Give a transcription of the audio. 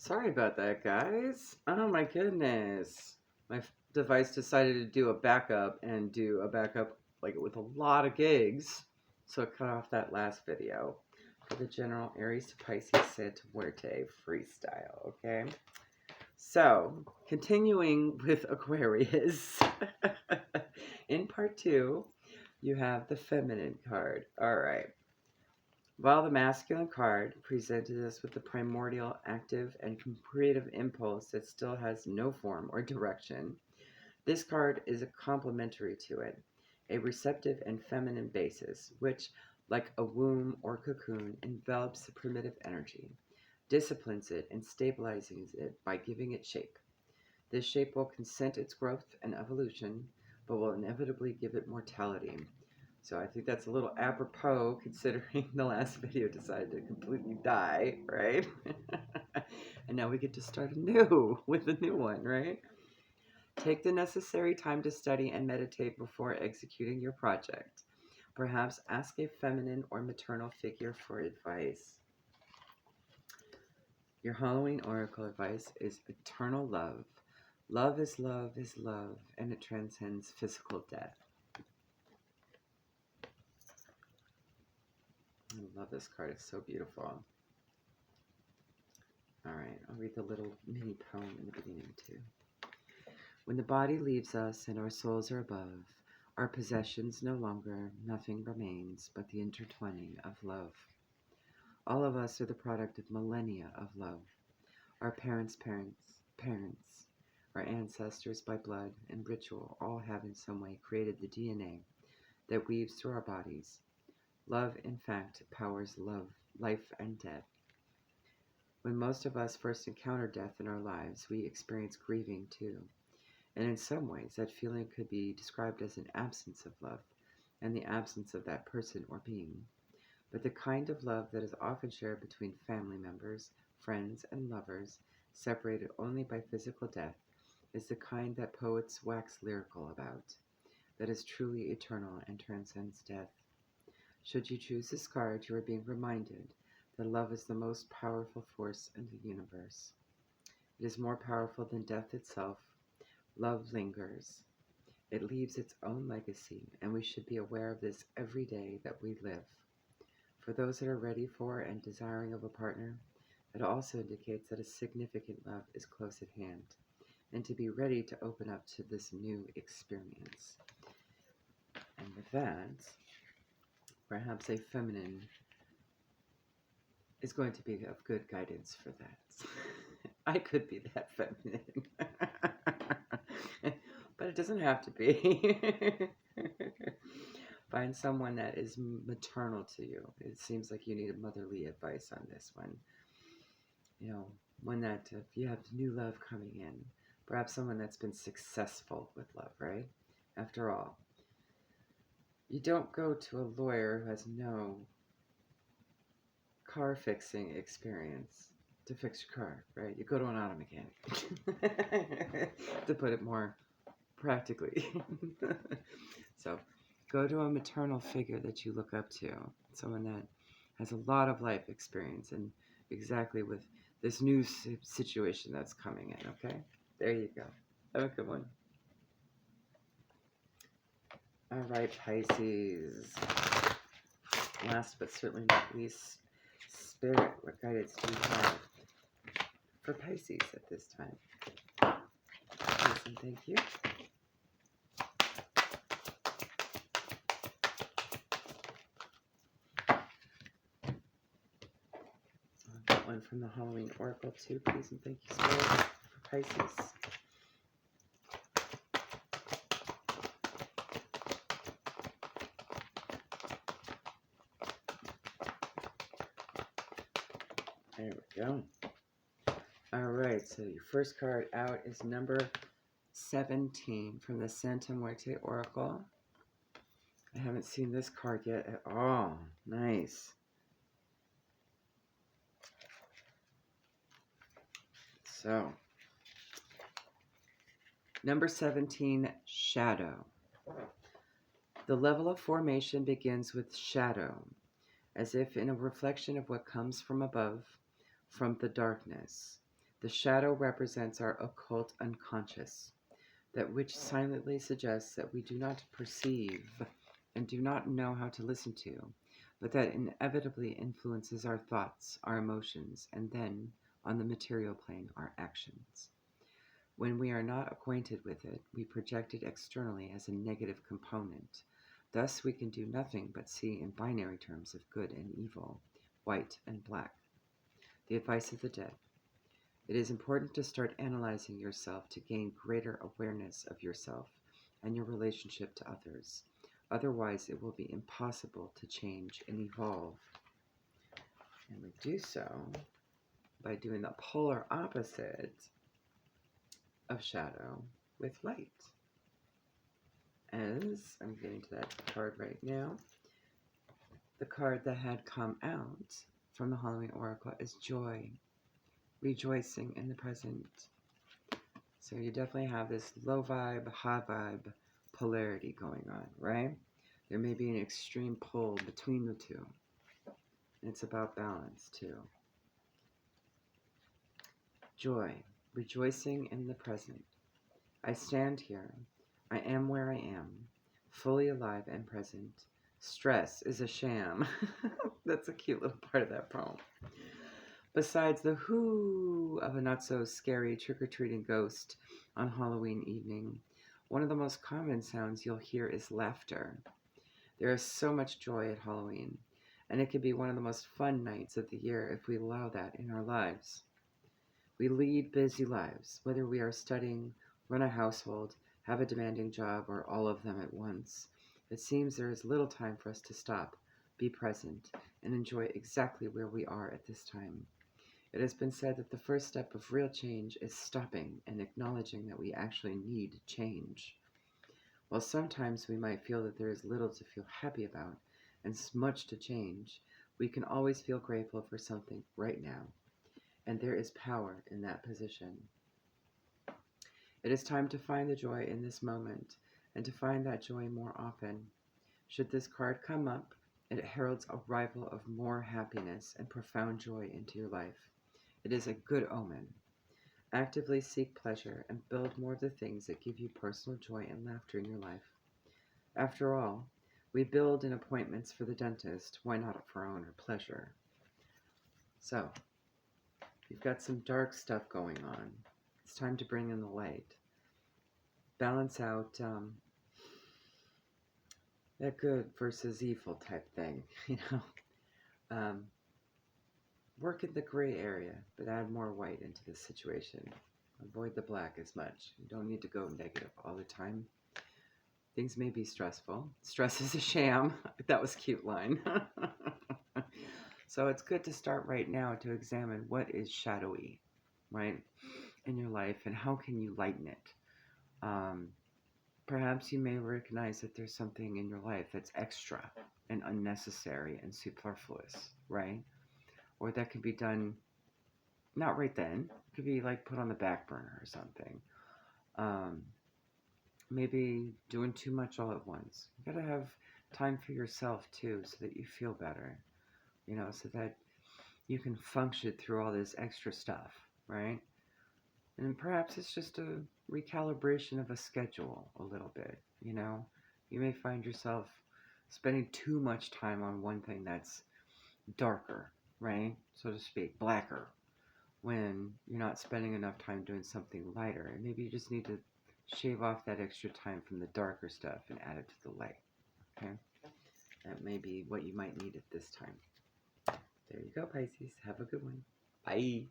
Sorry about that, guys. Oh my goodness. My device decided to do a backup and do a backup like with a lot of gigs. So it cut off that last video for the general Aries to Pisces Santa Muerte freestyle, okay? So, continuing with Aquarius. In part 2, you have the feminine card. All right. While the masculine card presented us with the primordial, active, and creative impulse that still has no form or direction, this card is a complementary to it, a receptive and feminine basis, which, like a womb or cocoon, envelops the primitive energy, disciplines it, and stabilizes it by giving it shape. This shape will consent its growth and evolution, but will inevitably give it mortality. So I think that's a little apropos considering the last video decided to completely die, right? And now we get to start anew with a new one, right? Take the necessary time to study and meditate before executing your project. Perhaps ask a feminine or maternal figure for advice. Your Halloween oracle advice is eternal love. Love, and it transcends physical death. I love this card. It's so beautiful. All right, I'll read the little mini poem in the beginning too. When the body leaves us and our souls are above, our possessions no longer, nothing remains but the intertwining of love. All of us are the product of millennia of love. Our parents, our ancestors by blood and ritual all have in some way created the DNA that weaves through our bodies. Love, in fact, powers love, life, and death. When most of us first encounter death in our lives, we experience grieving too. And in some ways, that feeling could be described as an absence of love and the absence of that person or being. But the kind of love that is often shared between family members, friends, and lovers, separated only by physical death, is the kind that poets wax lyrical about, that is truly eternal and transcends death. Should you choose this card, you are being reminded that love is the most powerful force in the universe. It is more powerful than death itself. Love lingers. It leaves its own legacy, and we should be aware of this every day that we live. For those that are ready for and desiring of a partner, it also indicates that a significant love is close at hand, and to be ready to open up to this new experience. And with that, perhaps a feminine is going to be of good guidance for that. I could be that feminine. But it doesn't have to be. Find someone that is maternal to you. It seems like you need a motherly advice on this one. You know, one that if you have new love coming in, perhaps someone that's been successful with love, right? After all, you don't go to a lawyer who has no car fixing experience to fix your car, right? You go to an auto mechanic, to put it more practically. So go to a maternal figure that you look up to, someone that has a lot of life experience and exactly with this new situation that's coming in, okay? There you go. Have a good one. All right, Pisces. Last but certainly not least, Spirit, what guidance do you have for Pisces at this time? Please and thank you. I'll get one from the Halloween Oracle too, please and thank you, Spirit, for Pisces. There we go. All right, so your first card out is number 17 from the Santa Muerte Oracle. I haven't seen this card yet at all. Nice. So, number 17, Shadow. The level of formation begins with shadow, as if in a reflection of what comes from above, from the darkness. The shadow represents our occult unconscious, that which silently suggests that we do not perceive and do not know how to listen to, but that inevitably influences our thoughts, our emotions, and then, on the material plane, our actions. When we are not acquainted with it, we project it externally as a negative component. Thus, we can do nothing but see in binary terms of good and evil, white and black. The advice of the dead. It is important to start analyzing yourself to gain greater awareness of yourself and your relationship to others. Otherwise, it will be impossible to change and evolve. And we do so by doing the polar opposite of shadow with light. As I'm getting to that card right now, the card that had come out from the Halloween Oracle is joy, rejoicing in the present. So you definitely have this low vibe, high vibe polarity going on, right? There may be an extreme pull between the two. It's about balance too. Joy, rejoicing in the present. I stand here. I am where I am, fully alive and present. Stress is a sham. That's a cute little part of that poem. Besides the whoo of a not-so-scary trick-or-treating ghost on Halloween evening, one of the most common sounds you'll hear is laughter. There is so much joy at Halloween, and it can be one of the most fun nights of the year if we allow that in our lives. We lead busy lives, whether we are studying, run a household, have a demanding job, or all of them at once. It seems there is little time for us to stop, be present, and enjoy exactly where we are at this time. It has been said that the first step of real change is stopping and acknowledging that we actually need change. While sometimes we might feel that there is little to feel happy about and much to change, we can always feel grateful for something right now, and there is power in that position. It is time to find the joy in this moment and to find that joy more often. Should this card come up, it heralds arrival of more happiness and profound joy into your life. It is a good omen. Actively seek pleasure and build more of the things that give you personal joy and laughter in your life. After all, we build in appointments for the dentist. Why not for our own pleasure? So, you've got some dark stuff going on. It's time to bring in the light. Balance out that good versus evil type thing, Work in the gray area, but add more white into the situation. Avoid the black as much. You don't need to go negative all the time. Things may be stressful. Stress is a sham. That was a cute line. So it's good to start right now to examine what is shadowy, right, in your life, and how can you lighten it. Perhaps you may recognize that there's something in your life that's extra and unnecessary and superfluous, right? Or that can be done not right then. It could be like put on the back burner or something. Maybe doing too much all at once. You gotta have time for yourself too, so that you feel better, so that you can function through all this extra stuff, right? And perhaps it's just a recalibration of a schedule a little bit, You may find yourself spending too much time on one thing that's darker, right? So to speak, blacker, when you're not spending enough time doing something lighter. And maybe you just need to shave off that extra time from the darker stuff and add it to the light, okay? That may be what you might need at this time. There you go, Pisces. Have a good one. Bye.